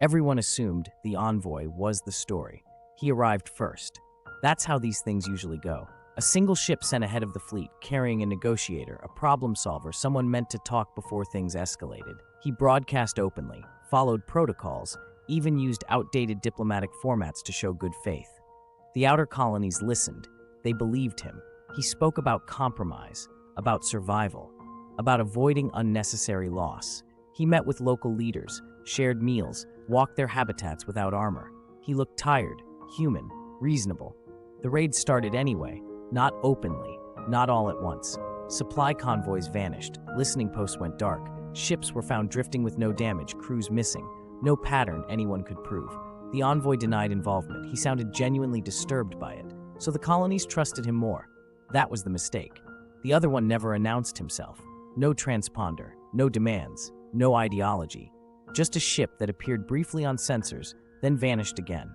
Everyone assumed the Envoy was the story. He arrived first. That's how these things usually go. A single ship sent ahead of the fleet, carrying a negotiator, a problem solver, someone meant to talk before things escalated. He broadcast openly, followed protocols, even used outdated diplomatic formats to show good faith. The outer colonies listened. They believed him. He spoke about compromise, about survival, about avoiding unnecessary loss. He met with local leaders, shared meals, walked their habitats without armor. He looked tired, human, reasonable. The raid started anyway, not openly, not all at once. Supply convoys vanished, listening posts went dark, ships were found drifting with no damage, crews missing, no pattern anyone could prove. The Envoy denied involvement. He sounded genuinely disturbed by it, so the colonies trusted him more. That was the mistake. The other one never announced himself. No transponder, no demands, no ideology. Just a ship that appeared briefly on sensors, then vanished again.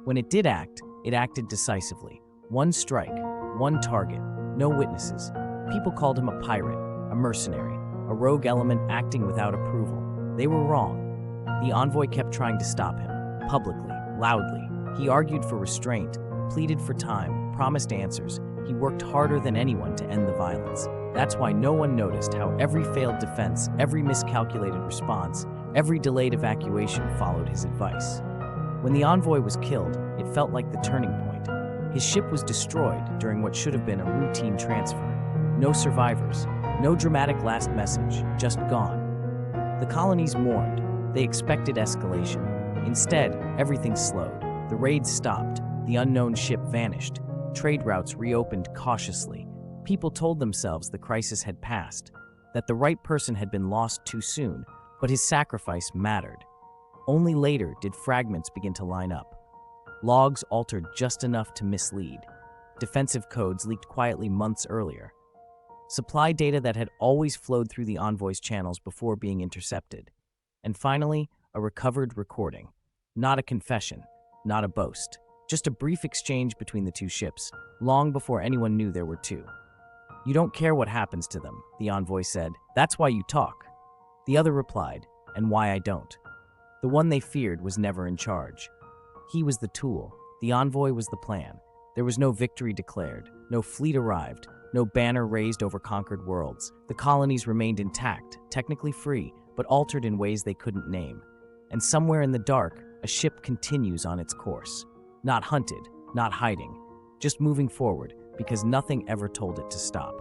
When it did act, it acted decisively. One strike, one target, no witnesses. People called him a pirate, a mercenary, a rogue element acting without approval. They were wrong. The Envoy kept trying to stop him, publicly, loudly. He argued for restraint, pleaded for time, promised answers. He worked harder than anyone to end the violence. That's why no one noticed how every failed defense, every miscalculated response, every delayed evacuation followed his advice. When the Envoy was killed, it felt like the turning point. His ship was destroyed during what should have been a routine transfer. No survivors, no dramatic last message, just gone. The colonies mourned. They expected escalation. Instead, everything slowed. The raids stopped. The unknown ship vanished. Trade routes reopened cautiously. People told themselves the crisis had passed, that the right person had been lost too soon, but his sacrifice mattered. Only later did fragments begin to line up. Logs altered just enough to mislead. Defensive codes leaked quietly months earlier. Supply data that had always flowed through the Envoy's channels before being intercepted. And finally, a recovered recording. Not a confession, not a boast. Just a brief exchange between the two ships, long before anyone knew there were two. "You don't care what happens to them," the Envoy said. "That's why you talk." The other replied, "And why I don't." The one they feared was never in charge. He was the tool. The Envoy was the plan. There was no victory declared, no fleet arrived, no banner raised over conquered worlds. The colonies remained intact, technically free, but altered in ways they couldn't name. And somewhere in the dark, a ship continues on its course. Not hunted, not hiding, just moving forward, because nothing ever told it to stop.